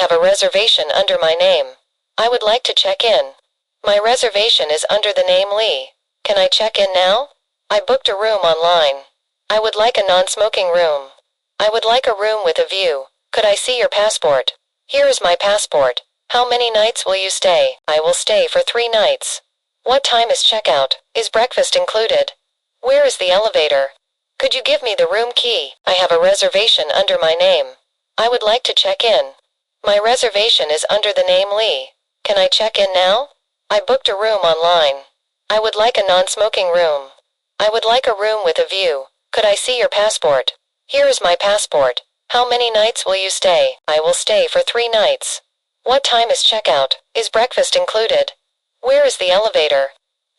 have a reservation under my name. I would like to check in. My reservation is under the name Lee. Can I check in now? I booked a room online. I would like a non-smoking room. I would like a room with a view. Could I see your passport? Here is my passport. How many nights will you stay? I will stay for 3 nights. What time is checkout? Is breakfast included? Where is the elevator? Could you give me the room key? I have a reservation under my name. I would like to check in. My reservation is under the name Lee. Can I check in now? I booked a room online. I would like a non-smoking room. I would like a room with a view. Could I see your passport? Here is my passport. How many nights will you stay? I will stay for 3 nights. What time is checkout? Is breakfast included? Where is the elevator?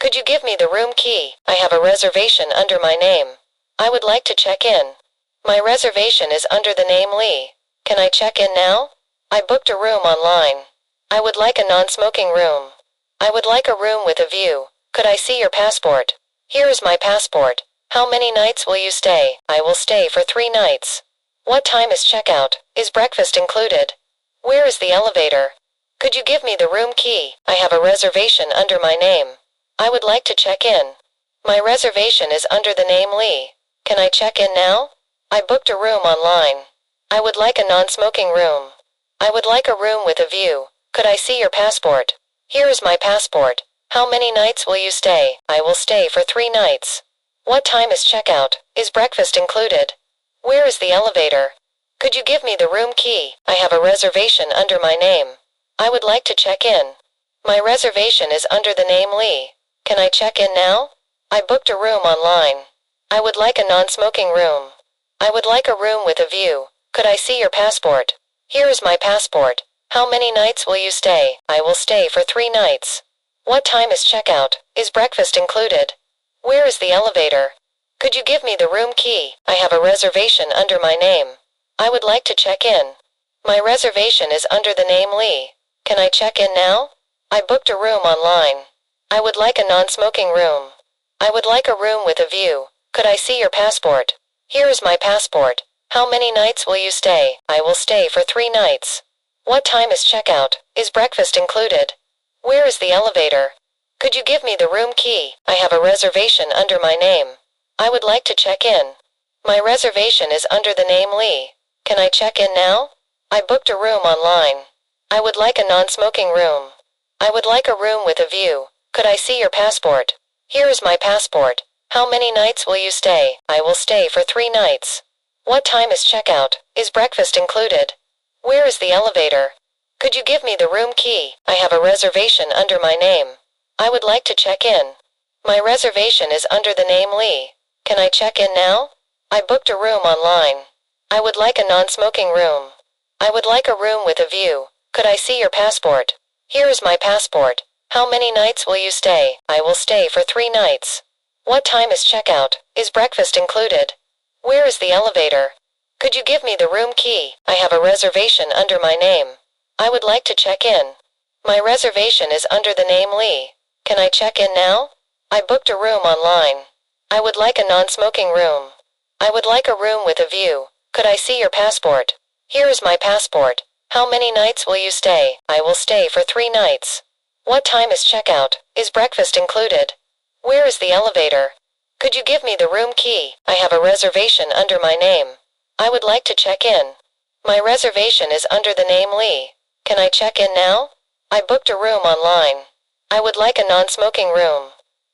Could you give me the room key? I have a reservation under my name. I would like to check in. My reservation is under the name Lee. Can I check in now? I booked a room online. I would like a non-smoking room. I would like a room with a view. Could I see your passport? Here is my passport. How many nights will you stay? I will stay for 3 nights. What time is checkout? Is breakfast included? Where is the elevator? Could you give me the room key? I have a reservation under my name. I would like to check in. My reservation is under the name Lee. Can I check in now? I booked a room online. I would like a non-smoking room. I would like a room with a view. Could I see your passport? Here is my passport. How many nights will you stay? I will stay for 3 nights. What time is checkout? Is breakfast included? Where is the elevator? Could you give me the room key? I have a reservation under my name. I would like to check in. My reservation is under the name Lee. Can I check in now? I booked a room online. I would like a non-smoking room. I would like a room with a view. Could I see your passport? Here is my passport. How many nights will you stay? I will stay for 3 nights. What time is checkout? Is breakfast included? Where is the elevator? Could you give me the room key? I have a reservation under my name. I would like to check in. My reservation is under the name Lee. Can I check in now? I booked a room online. I would like a non-smoking room. I would like a room with a view. Could I see your passport? Here is my passport. How many nights will you stay? I will stay for 3 nights. What time is checkout? Is breakfast included? Where is the elevator? Could you give me the room key? I have a reservation under my name. I would like to check in. My reservation is under the name Lee. Can I check in now? I booked a room online. I would like a non-smoking room. I would like a room with a view. Could I see your passport? Here is my passport. How many nights will you stay? I will stay for 3 nights. What time is checkout? Is breakfast included? Where is the elevator? Could you give me the room key? I have a reservation under my name. I would like to check in. My reservation is under the name Lee. Can I check in now? I booked a room online. I would like a non-smoking room. I would like a room with a view. Could I see your passport? Here is my passport. How many nights will you stay? I will stay for 3 nights. What time is checkout? Is breakfast included? Where is the elevator? Could you give me the room key? I have a reservation under my name. I would like to check in. My reservation is under the name Lee. Can I check in now? I booked a room online. I would like a non-smoking room. I would like a room with a view. Could I see your passport? Here is my passport. How many nights will you stay? I will stay for 3 nights. What time is checkout? Is breakfast included? Where is the elevator? Could you give me the room key? I have a reservation under my name. I would like to check in. My reservation is under the name Lee. Can I check in now? I booked a room online. I would like a non-smoking room.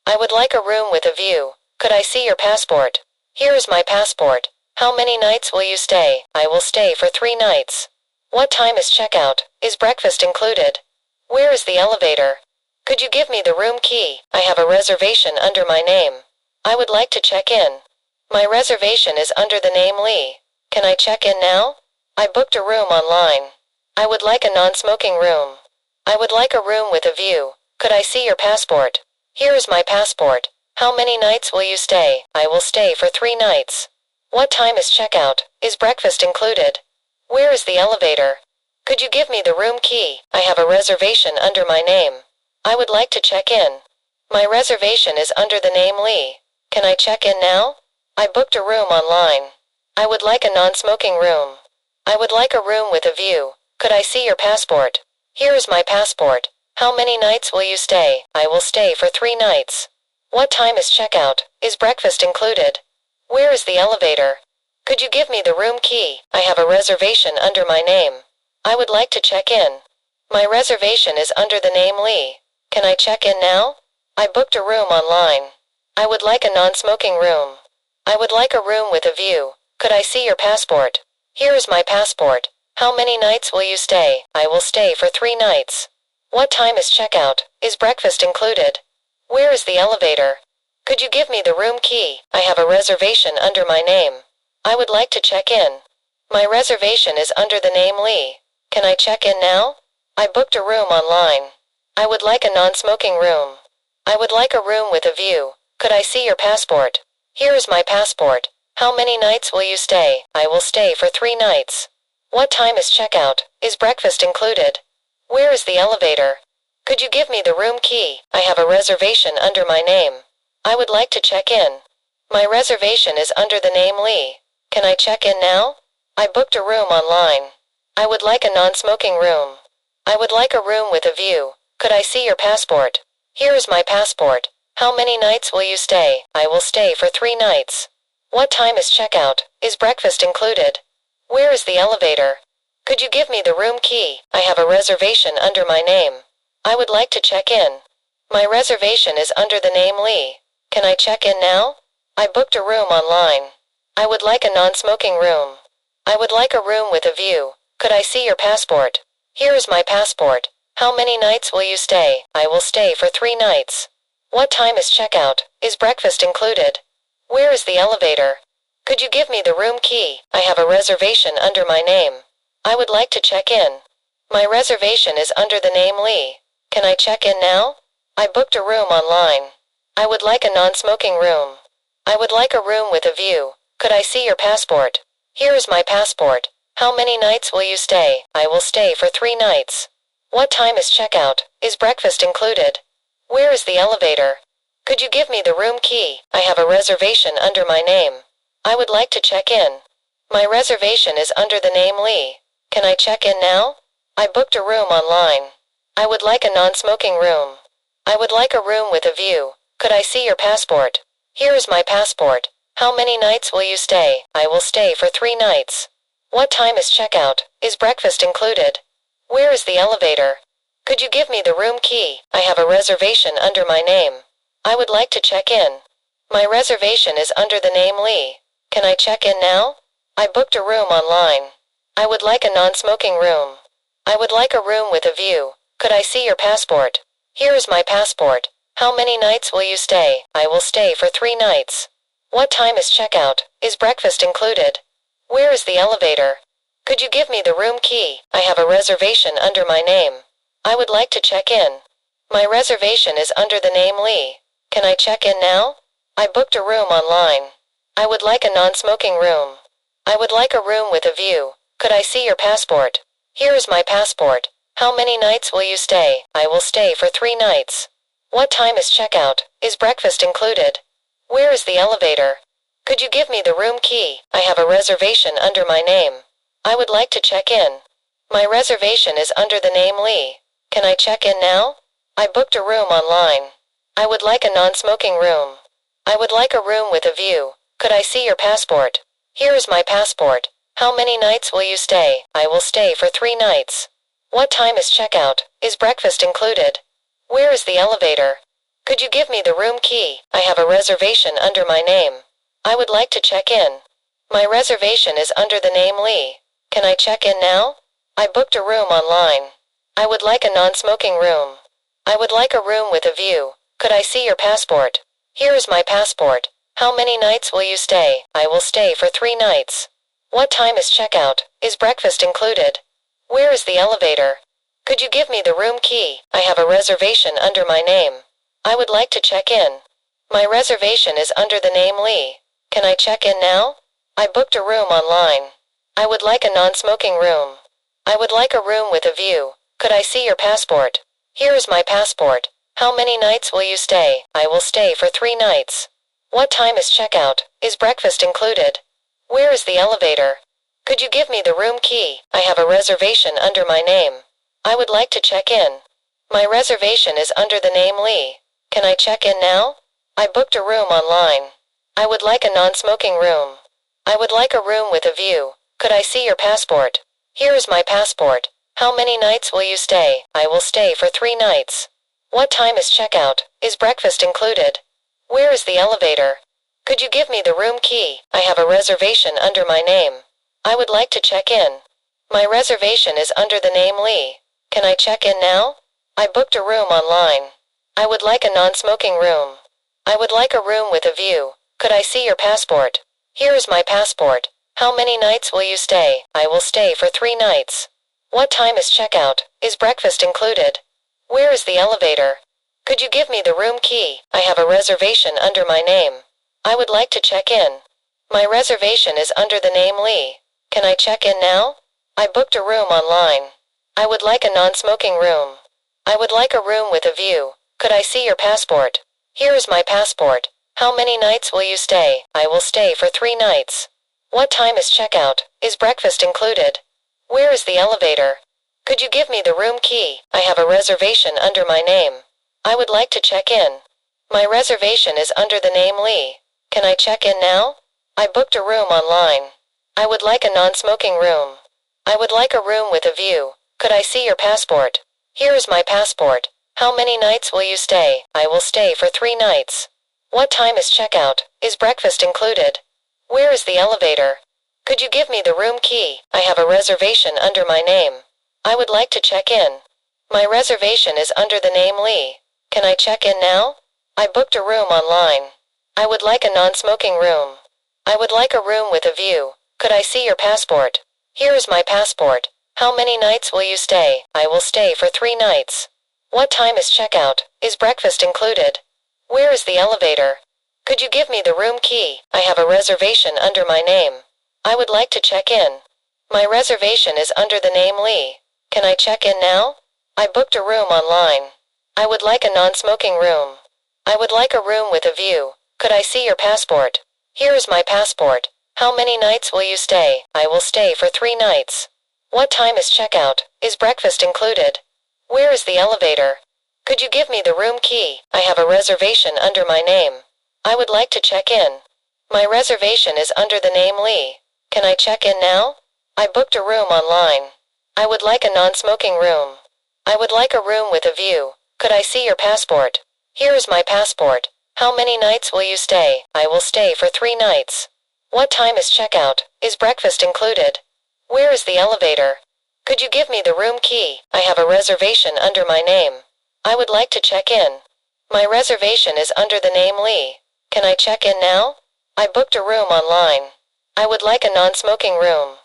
I would like a room with a view. Could I see your passport? Here is my passport. How many nights will you stay? I will stay for 3 nights. What time is checkout? Is breakfast included? Where is the elevator? Could you give me the room key? I have a reservation under my name. I would like to check in. My reservation is under the name Lee. Can I check in now? I booked a room online. I would like a non-smoking room. I would like a room with a view. Could I see your passport? Here is my passport. How many nights will you stay? I will stay for 3 nights. What time is checkout? Is breakfast included? Where is the elevator? Could you give me the room key? I have a reservation under my name. I would like to check in. My reservation is under the name Lee. Can I check in now? I booked a room online. I would like a non-smoking room. I would like a room with a view. Could I see your passport? Here is my passport. How many nights will you stay? I will stay for 3 nights. What time is checkout? Is breakfast included? Where is the elevator? Could you give me the room key? I have a reservation under my name. I would like to check in. My reservation is under the name Lee. Can I check in now? I booked a room online. I would like a non-smoking room. I would like a room with a view. Could I see your passport? Here is my passport. How many nights will you stay? I will stay for 3 nights. What time is checkout? Is breakfast included? Where is the elevator? Could you give me the room key? I have a reservation under my name. I would like to check in. My reservation is under the name Lee. Can I check in now? I booked a room online. I would like a non-smoking room. I would like a room with a view. Could I see your passport? Here is my passport. How many nights will you stay? I will stay for 3 nights. What time is checkout? Is breakfast included? Where is the elevator? Could you give me the room key? I have a reservation under my name. I would like to check in. My reservation is under the name Lee. Can I check in now? I booked a room online. I would like a non-smoking room. I would like a room with a view. Could I see your passport? Here is my passport. How many nights will you stay? I will stay for 3 nights. What time is checkout? Is breakfast included? Where is the elevator? Could you give me the room key? I have a reservation under my name. I would like to check in. My reservation is under the name Lee. Can I check in now? I booked a room online. I would like a non-smoking room. I would like a room with a view. Could I see your passport? Here is my passport. How many nights will you stay? I will stay for 3 nights. What time is checkout? Is breakfast included? Where is the elevator? Could you give me the room key? I have a reservation under my name. I would like to check in. My reservation is under the name Lee. Can I check in now? I booked a room online. I would like a non-smoking room. I would like a room with a view. Could I see your passport? Here is my passport. How many nights will you stay? I will stay for 3 nights. What time is checkout? Is breakfast included? Where is the elevator? Could you give me the room key? I have a reservation under my name. I would like to check in. My reservation is under the name Lee. Can I check in now? I booked a room online. I would like a non-smoking room. I would like a room with a view. Could I see your passport? Here is my passport. How many nights will you stay? I will stay for 3 nights. What time is checkout? Is breakfast included? Where is the elevator? Could you give me the room key? I have a reservation under my name. I would like to check in. My reservation is under the name Lee. Can I check in now? I booked a room online. I would like a non-smoking room. I would like a room with a view. Could I see your passport? Here is my passport. How many nights will you stay? I will stay for 3 nights. What time is checkout? Is breakfast included? Where is the elevator? Could you give me the room key? I have a reservation under my name. I would like to check in. My reservation is under the name Lee. Can I check in now? I booked a room online. I would like a non-smoking room. I would like a room with a view. Could I see your passport? Here is my passport. How many nights will you stay? I will stay for 3 nights. What time is checkout? Is breakfast included? Where is the elevator? Could you give me the room key? I have a reservation under my name. I would like to check in. My reservation is under the name Lee. Can I check in now? I booked a room online. I would like a non-smoking room. I would like a room with a view. Could I see your passport? Here is my passport. How many nights will you stay? I will stay for 3 nights. What time is checkout? Is breakfast included? Where is the elevator? Could you give me the room key? I have a reservation under my name. I would like to check in. My reservation is under the name Lee. Can I check in now? I booked a room online. I would like a non-smoking room. I would like a room with a view. Could I see your passport? Here is my passport. How many nights will you stay? I will stay for 3 nights. What time is checkout? Is breakfast included? Where is the elevator? Could you give me the room key? I have a reservation under my name. I would like to check in. My reservation is under the name Lee. Can I check in now? I booked a room online. I would like a non-smoking room. I would like a room with a view. Could I see your passport? Here is my passport. How many nights will you stay? I will stay for 3 nights. What time is checkout? Is breakfast included? Where is the elevator? Could you give me the room key? I have a reservation under my name. I would like to check in. My reservation is under the name Lee. Can I check in now? I booked a room online. I would like a non-smoking room. I would like a room with a view. Could I see your passport? Here is my passport. How many nights will you stay? I will stay for 3 nights. What time is checkout? Is breakfast included? Where is the elevator? Could you give me the room key? I have a reservation under my name. I would like to check in. My reservation is under the name Lee. Can I check in now? I booked a room online. I would like a non-smoking room. I would like a room with a view. Could I see your passport? Here is my passport. How many nights will you stay? I will stay for 3 nights. What time is checkout? Is breakfast included? Where is the elevator? Could you give me the room key? I have a reservation under my name. I would like to check in. My reservation is under the name Lee. Can I check in now? I booked a room online. I would like a non-smoking room. I would like a room with a view. Could I see your passport? Here is my passport. How many nights will you stay? I will stay for 3 nights. What time is checkout? Is breakfast included? Where is the elevator? Could you give me the room key? I have a reservation under my name. I would like to check in. My reservation is under the name Lee. Can I check in now? I booked a room online. I would like a non-smoking room. I would like a room with a view. Could I see your passport? Here is my passport. How many nights will you stay? I will stay for 3 nights. What time is checkout? Is breakfast included? Where is the elevator? Could you give me the room key? I have a reservation under my name. I would like to check in. My reservation is under the name Lee. Can I check in now? I booked a room online. I would like a non-smoking room. I would like a room with a view. Could I see your passport? Here is my passport. How many nights will you stay? I will stay for 3 nights. What time is checkout? Is breakfast included? Where is the elevator? Could you give me the room key? I have a reservation under my name. I would like to check in. My reservation is under the name Lee. Can I check in now? I booked a room online. I would like a non-smoking room. I would like a room with a view. Could I see your passport? Here is my passport. How many nights will you stay? I will stay for 3 nights. What time is checkout? Is breakfast included? Where is the elevator? Could you give me the room key? I have a reservation under my name. I would like to check in. My reservation is under the name Lee. Can I check in now? I booked a room online. I would like a non-smoking room. I would like a room with a view. Could I see your passport? Here is my passport. How many nights will you stay? I will stay for 3 nights. What time is checkout? Is breakfast included? Where is the elevator? Could you give me the room key? I have a reservation under my name. I would like to check in. My reservation is under the name Lee. Can I check in now? I booked a room online. I would like a non-smoking room.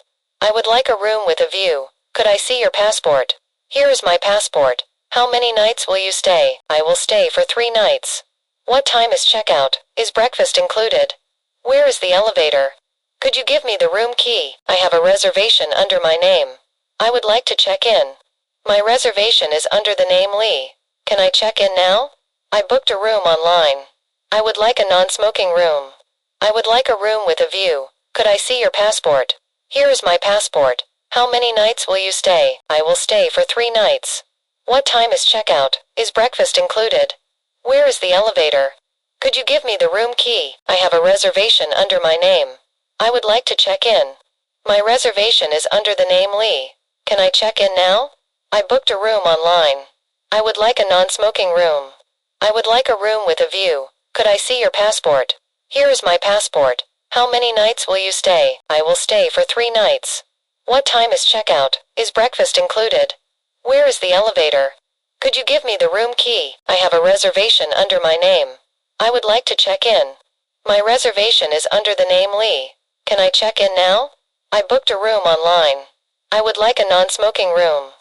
I would like a room with a view. Could I see your passport? Here is my passport. How many nights will you stay? I will stay for 3 nights. What time is checkout? Is breakfast included? Where is the elevator? Could you give me the room key? I have a reservation under my name. I would like to check in. My reservation is under the name Lee. Can I check in now? I booked a room online. I would like a non-smoking room. I would like a room with a view. Could I see your passport? Here is my passport. How many nights will you stay? I will stay for 3 nights. What time is checkout? Is breakfast included? Where is the elevator? Could you give me the room key? I have a reservation under my name. I would like to check in. My reservation is under the name Lee. Can I check in now? I booked a room online. I would like a non-smoking room. I would like a room with a view. Could I see your passport? Here is my passport. How many nights will you stay? I will stay for 3 nights. What time is checkout? Is breakfast included? Where is the elevator? Could you give me the room key? I have a reservation under my name. I would like to check in. My reservation is under the name Lee. Can I check in now? I booked a room online. I would like a non-smoking room.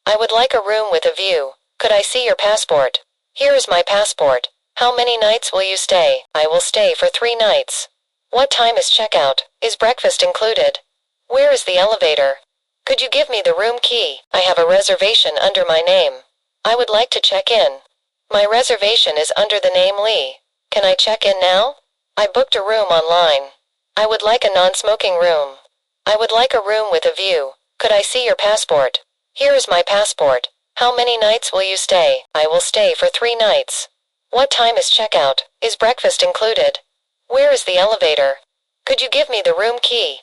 I would like a room with a view. Could I see your passport? Here is my passport. How many nights will you stay? I will stay for 3 nights. What time is checkout? Is breakfast included? Where is the elevator? Could you give me the room key? I have a reservation under my name. I would like to check in. My reservation is under the name Lee. Can I check in now? I booked a room online. I would like a non-smoking room. I would like a room with a view. Could I see your passport? Here is my passport. How many nights will you stay? I will stay for 3 nights. What time is checkout? Is breakfast included? Where is the elevator? Could you give me the room key?